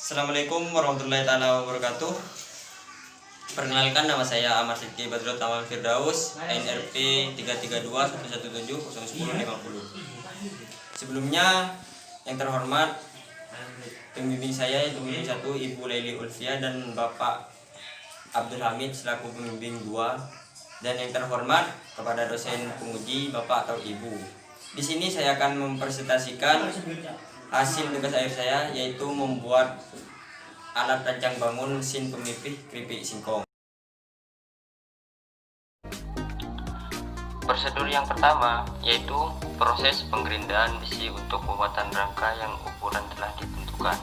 Assalamualaikum warahmatullahi taala wabarakatuh. Perkenalkan, nama saya Ahmad Sidki Badrut Amal Firdaus, NRP 33211701050. Sebelumnya, yang terhormat pembimbing saya yaitu pembimbing 1 Ibu Laili Ulfia dan Bapak Abdul Hamid selaku pembimbing 2, dan yang terhormat kepada dosen penguji Bapak atau Ibu. Di sini saya akan mempresentasikan hasil tugas akhir saya, yaitu membuat alat rancang bangun mesin pemipih keripik singkong. Prosedur yang pertama yaitu proses pengerindaan besi untuk pembuatan rangka yang ukuran telah ditentukan,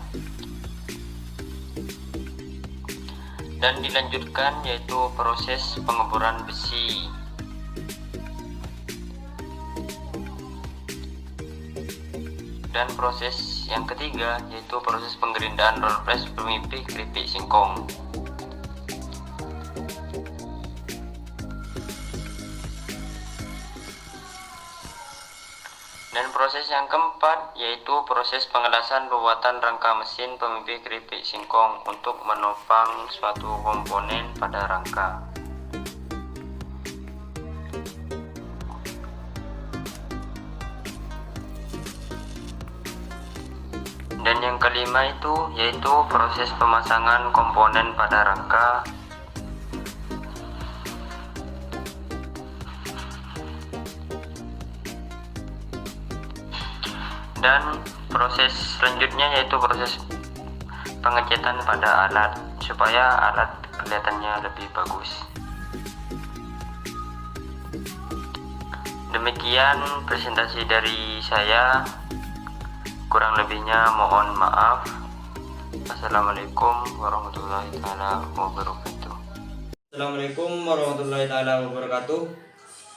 dan dilanjutkan yaitu proses pengeboran besi. Dan proses yang ketiga yaitu proses pengerindaan roll press pemipih keripik singkong. Dan proses yang keempat yaitu proses pengelasan pembuatan rangka mesin pemipih keripik singkong untuk menopang suatu komponen pada rangka. Dan yang kelima itu yaitu proses pemasangan komponen pada rangka. Dan proses selanjutnya yaitu proses pengecetan pada alat supaya alat kelihatannya lebih bagus. Demikian presentasi dari saya. Kurang lebihnya mohon maaf. Assalamualaikum warahmatullahi taala wabarakatuh. Assalamualaikum warahmatullahi taala wabarakatuh.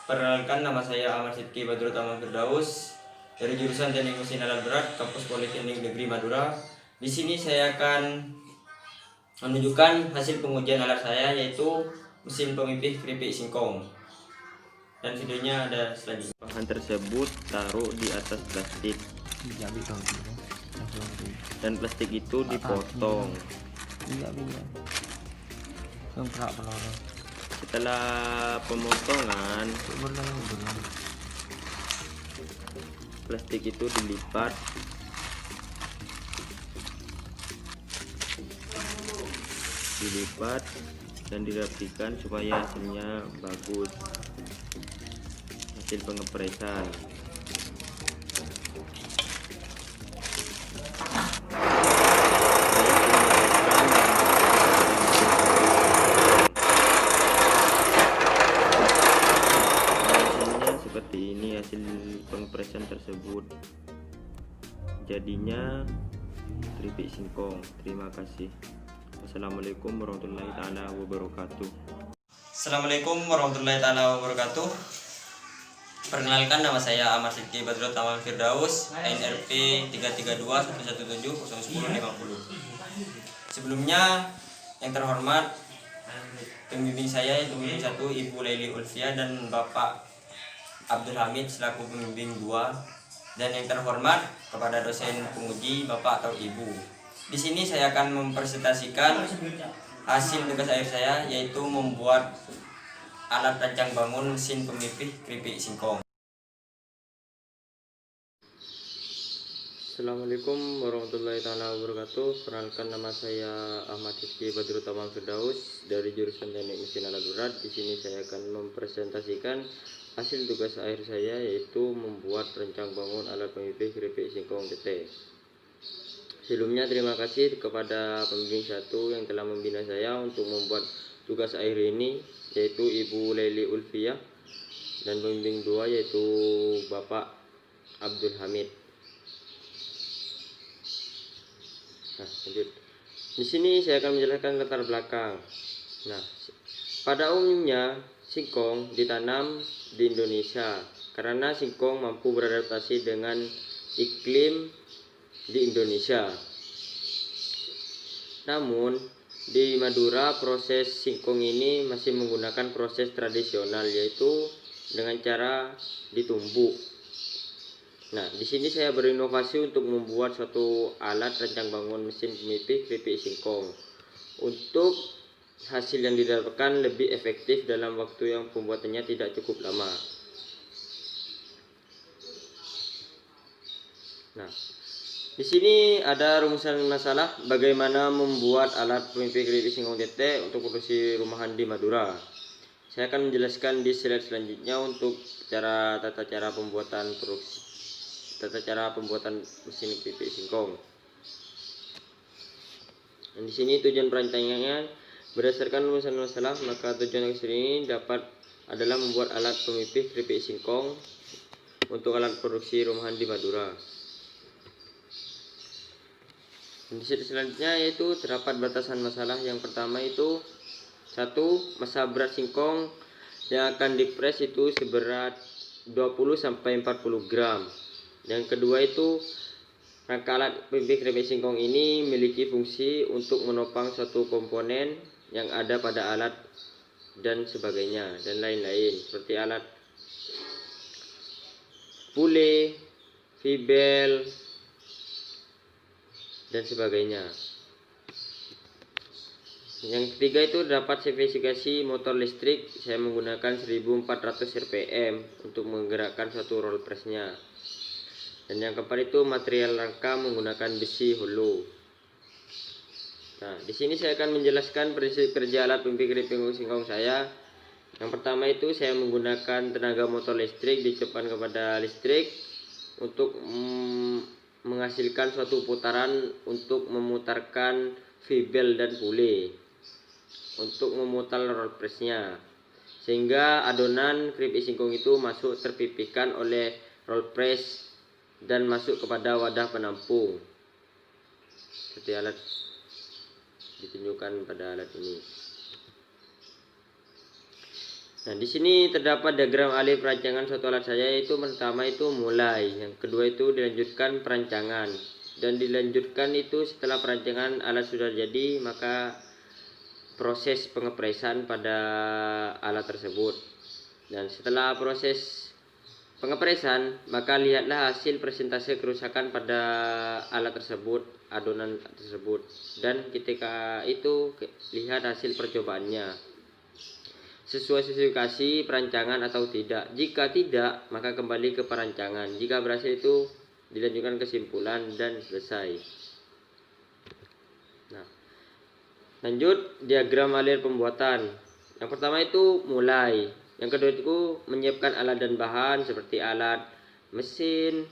Perkenalkan, nama saya Ahmad Sidki Badrut Amal Firdaus dari jurusan Teknik Mesin Alat Berat, Kampus Politeknik Negeri Madura. Di sini saya akan menunjukkan hasil pengujian alat saya, yaitu mesin pemipih keripik singkong. Dan videonya ada selanjutnya. Bahan tersebut taruh di atas plastik, dan plastik itu dipotong. Setelah pemotongan, plastik itu dilipat dan dirapikan supaya hasilnya bagus, hasil pengepresan. Seperti ini hasil pengepresan tersebut, jadinya keripik singkong. Terima kasih. Wassalamualaikum warahmatullahi taala wabarakatuh. Assalamualaikum warahmatullahi taala wabarakatuh. Perkenalkan, nama saya Ahmad Sidki Badrut Amal Firdaus, NRP 33211701050. Sebelumnya, yang terhormat pembimbing saya yaitu pembimbing 1 Ibu Laili Ulfia dan Bapak Abdul Hamid selaku pembimbing 2, dan yang terhormat kepada dosen penguji Bapak atau Ibu. Di sini saya akan mempresentasikan hasil tugas akhir saya, yaitu membuat alat rancang bangun mesin pemipih keripik singkong. Assalamualaikum warahmatullahi taala wabarakatuh. Perkenalkan, nama saya Ahmad Sidki Badrut Amal Firdaus dari jurusan Teknik Mesin Alat Berat. Di sini saya akan mempresentasikan hasil tugas akhir saya, yaitu membuat rancang bangun alat pemipih keripik singkong TT. Sebelumnya terima kasih kepada pembimbing 1 yang telah membina saya untuk membuat tugas akhir ini, yaitu Ibu Laili Ulfia, dan pembimbing 2 yaitu Bapak Abdul Hamid. Nah, lanjut. Di sini saya akan menjelaskan latar belakang. Nah, pada umumnya singkong ditanam di Indonesia karena singkong mampu beradaptasi dengan iklim di Indonesia. Namun di Madura proses singkong ini masih menggunakan proses tradisional, yaitu dengan cara ditumbuk. Nah, di sini saya berinovasi untuk membuat suatu alat rancang bangun mesin pemipih keripik singkong. Untuk hasil yang didapatkan lebih efektif dalam waktu yang pembuatannya tidak cukup lama. Nah, di sini ada rumusan masalah bagaimana membuat alat pemipih keripik singkong tete untuk produksi rumahan di Madura. Saya akan menjelaskan di slide selanjutnya untuk tata cara pembuatan mesin keripik singkong. Dan di sini tujuan perancangannya berdasarkan rumusan masalah, maka tujuan eksekusi ini adalah membuat alat pemipih keripik singkong untuk alat produksi rumahan di Madura. Dan di slide selanjutnya yaitu terdapat batasan masalah. Yang pertama itu 1. Massa berat singkong yang akan dipres itu seberat 20-40 gram. Yang kedua itu rangka alat pemipih keripik singkong ini memiliki fungsi untuk menopang suatu komponen yang ada pada alat dan sebagainya dan lain-lain, seperti alat pule, fibel dan sebagainya. Yang ketiga itu dapat spesifikasi motor listrik. Saya menggunakan 1400 rpm untuk menggerakkan suatu roll pressnya. Dan yang keempat itu material rangka menggunakan besi hollow. Nah, di sini saya akan menjelaskan prinsip kerja alat pemipih keripik singkong saya. Yang pertama itu saya menggunakan tenaga motor listrik dicopkan kepada listrik untuk menghasilkan suatu putaran untuk memutarkan fibel dan pule untuk memutar roll pressnya, sehingga adonan keripik singkong itu masuk terpipihkan oleh roll press dan masuk kepada wadah penampung seperti alat ditunjukkan pada alat ini. Nah, di sini terdapat diagram alih perancangan suatu alat saya, yaitu pertama itu mulai, yang kedua itu dilanjutkan perancangan, dan dilanjutkan itu setelah perancangan alat sudah jadi maka proses pengepresan pada alat tersebut. Dan setelah proses pengepresan maka lihatlah hasil persentase kerusakan pada alat tersebut, adonan tersebut, dan ketika itu lihat hasil percobaannya sesuai spesifikasi perancangan atau tidak. Jika tidak maka kembali ke perancangan, jika berhasil itu dilanjutkan kesimpulan dan selesai. Nah, lanjut diagram alir pembuatan. Yang pertama itu mulai, yang kedua itu menyiapkan alat dan bahan seperti alat mesin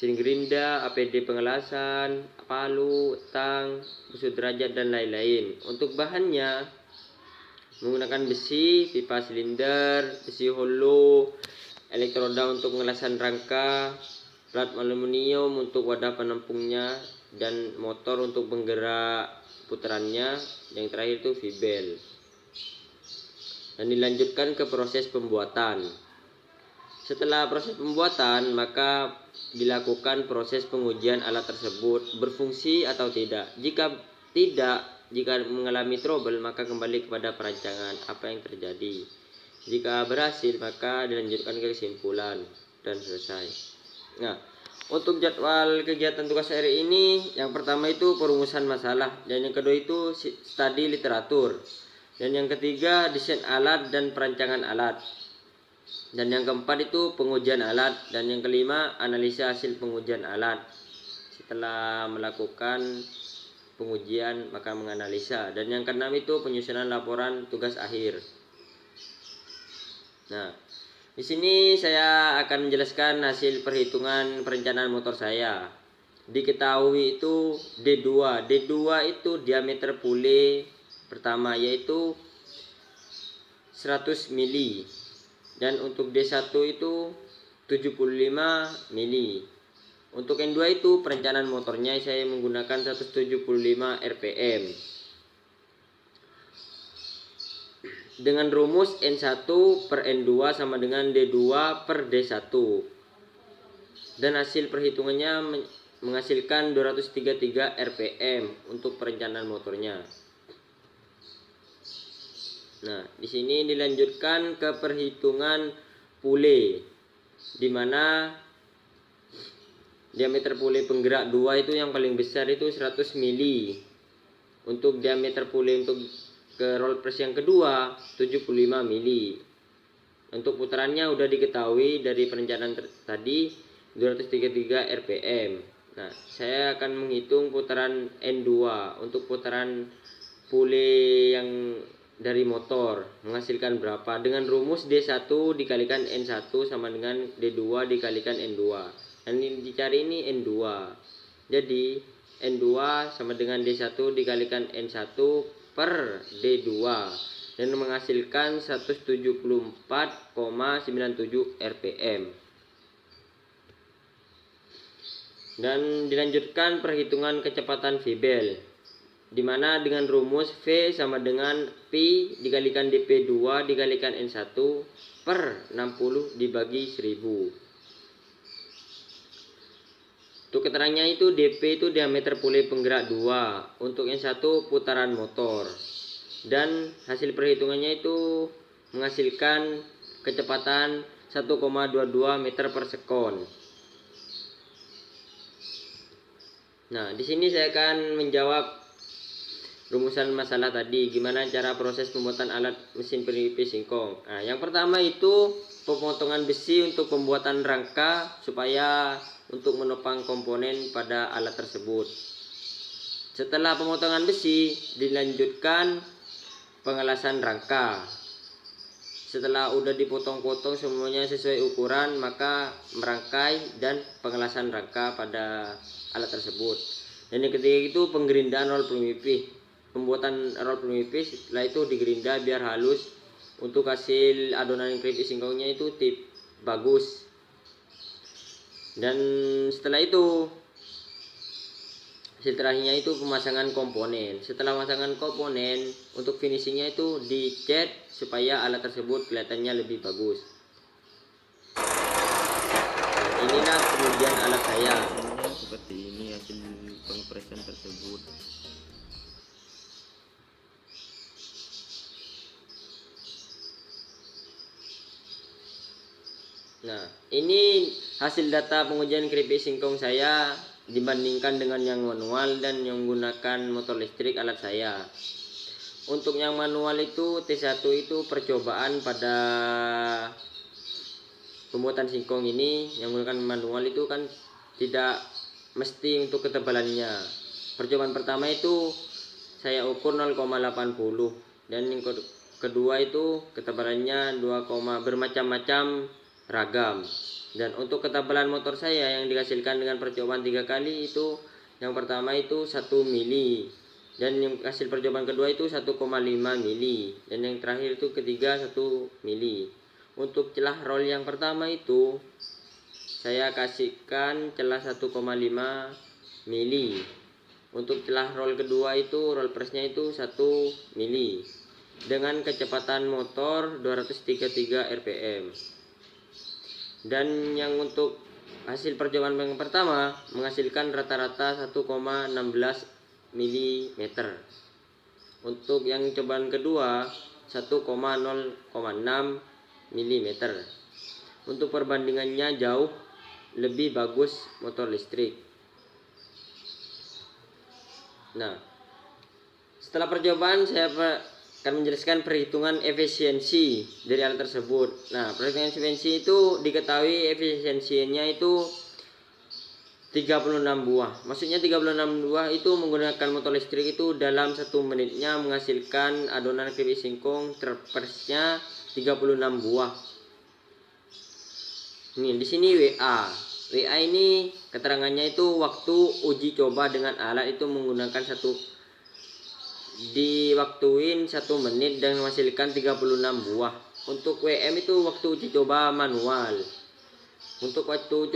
gerinda, APD pengelasan, palu, tang, busur derajat dan lain-lain. Untuk bahannya menggunakan besi, pipa silinder, besi hollow, elektroda untuk pengelasan rangka, plat aluminium untuk wadah penampungnya, dan motor untuk penggerak putarannya. Yang terakhir itu fibel. Dan dilanjutkan ke proses pembuatan. Setelah proses pembuatan maka dilakukan proses pengujian alat tersebut berfungsi atau tidak. Jika mengalami trouble maka kembali kepada perancangan apa yang terjadi. Jika berhasil maka dilanjutkan ke kesimpulan dan selesai. Nah, untuk jadwal kegiatan tugas hari ini, yang pertama itu perumusan masalah, dan yang kedua itu studi literatur, dan yang ketiga desain alat dan perancangan alat, dan yang keempat itu pengujian alat, dan yang kelima analisa hasil pengujian alat. Setelah melakukan pengujian maka menganalisa, dan yang keenam itu penyusunan laporan tugas akhir. Nah, di sini saya akan menjelaskan hasil perhitungan perencanaan motor saya. Diketahui itu D2. D2 itu diameter pule pertama yaitu 100 mili. Dan untuk D1 itu 75 mili. Untuk N2 itu perencanaan motornya saya menggunakan 175 rpm. Dengan rumus N1 per N2 sama dengan D2 per D1. Dan hasil perhitungannya menghasilkan 233 rpm untuk perencanaan motornya. Nah, di sini dilanjutkan ke perhitungan pule, di mana diameter pule penggerak 2 itu yang paling besar itu 100 mili. Untuk diameter pule untuk ke roll press yang kedua 75 mili. Untuk putarannya udah diketahui dari perencanaan tadi 233 rpm. Nah, saya akan menghitung putaran N2 untuk putaran pule yang dari motor menghasilkan berapa dengan rumus D1 dikalikan N1 sama dengan D2 dikalikan N2. Dan ini dicari ini N2. Jadi N2 sama dengan D1 dikalikan N1 per D2 dan menghasilkan 174,97 rpm. Dan dilanjutkan perhitungan kecepatan V-bell, dimana dengan rumus V sama dengan Pi dikalikan dp2 dikalikan N1 per 60 dibagi 1000. Untuk keterangannya itu dp itu diameter pule penggerak 2, untuk N1 putaran motor. Dan hasil perhitungannya itu menghasilkan kecepatan 1,22 meter per sekon. Nah, di sini saya akan menjawab rumusan masalah tadi, gimana cara proses pembuatan alat mesin penipis singkong. Nah, yang pertama itu pemotongan besi untuk pembuatan rangka supaya untuk menopang komponen pada alat tersebut. Setelah pemotongan besi, dilanjutkan pengelasan rangka. Setelah udah dipotong-potong semuanya sesuai ukuran, maka merangkai dan pengelasan rangka pada alat tersebut. Dan yang ketiga itu penggerindaan roll penipis. Pembuatan roll penipis, setelah itu digerinda biar halus untuk hasil adonan keripik singkongnya itu bagus. Dan setelah itu setelahnya itu pemasangan komponen. Setelah pemasangan komponen, untuk finishingnya itu dicat supaya alat tersebut kelihatannya lebih bagus. Nah, inilah kemudian alat saya. Seperti ini hasil pengpresan tersebut. Nah, ini hasil data pengujian keripik singkong saya dibandingkan dengan yang manual dan yang menggunakan motor listrik alat saya. Untuk yang manual itu T1 itu percobaan pada pembuatan singkong ini. Yang menggunakan manual itu kan tidak mesti untuk ketebalannya. Percobaan pertama itu saya ukur 0,80 dan yang kedua itu ketebalannya 2, bermacam-macam ragam. Dan untuk ketebalan motor saya yang dihasilkan dengan percobaan 3 kali itu, yang pertama itu 1 mili, dan yang hasil percobaan kedua itu 1,5 mili, dan yang terakhir itu ketiga 1 mili. Untuk celah roll yang pertama itu saya kasihkan celah 1,5 mili. Untuk celah roll kedua itu roll pressnya itu 1 mili dengan kecepatan motor 233 rpm. Dan yang untuk hasil percobaan yang pertama menghasilkan rata-rata 1,16 mm. Untuk yang cobaan kedua 1,06 mm. Untuk perbandingannya jauh lebih bagus motor listrik. Nah, setelah percobaan saya akan menjelaskan perhitungan efisiensi dari alat tersebut. Nah, perhitungan efisiensi itu diketahui efisiensinya itu 36 buah. Maksudnya 36 buah itu menggunakan motor listrik itu dalam 1 menitnya menghasilkan adonan keripik singkong terpresnya 36 buah. Ini di sini WA. WA ini keterangannya itu waktu uji coba dengan alat itu menggunakan diwaktuin 1 menit dan menghasilkan 36 buah. Untuk WM itu waktu uji coba manual. Untuk waktu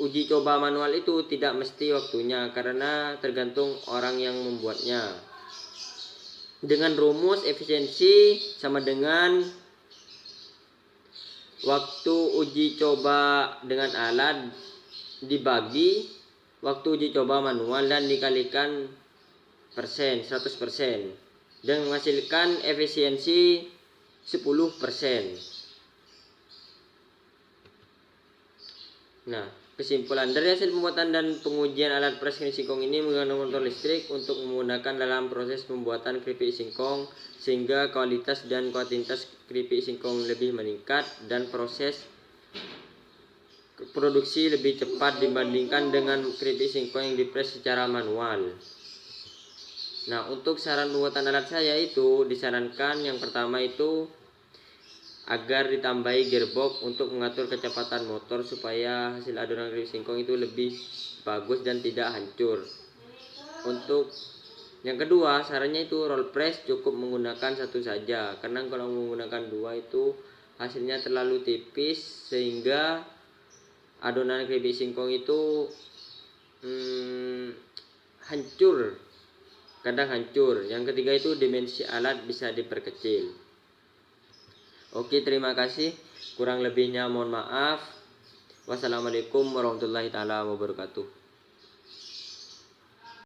uji coba manual itu tidak mesti waktunya karena tergantung orang yang membuatnya. Dengan rumus efisiensi sama dengan waktu uji coba dengan alat dibagi waktu uji coba manual dan dikalikan persen 100% dan menghasilkan efisiensi 10%. Nah, Kesimpulan, dari hasil pembuatan dan pengujian alat pres keripik singkong ini menggunakan motor listrik untuk memudahkan dalam proses pembuatan keripik singkong, sehingga kualitas dan kuantitas keripik singkong lebih meningkat dan proses produksi lebih cepat dibandingkan dengan keripik singkong yang dipres secara manual. Nah, untuk saran pembuatan alat saya itu disarankan yang pertama itu agar ditambahi gearbox untuk mengatur kecepatan motor supaya hasil adonan keripik singkong itu lebih bagus dan tidak hancur. Untuk yang kedua, sarannya itu roll press cukup menggunakan satu saja, karena kalau menggunakan dua itu hasilnya terlalu tipis sehingga adonan keripik singkong itu hancur, kadang hancur. Yang ketiga itu dimensi alat bisa diperkecil. Oke, terima kasih. Kurang lebihnya mohon maaf. Wassalamualaikum warahmatullahi taala wabarakatuh.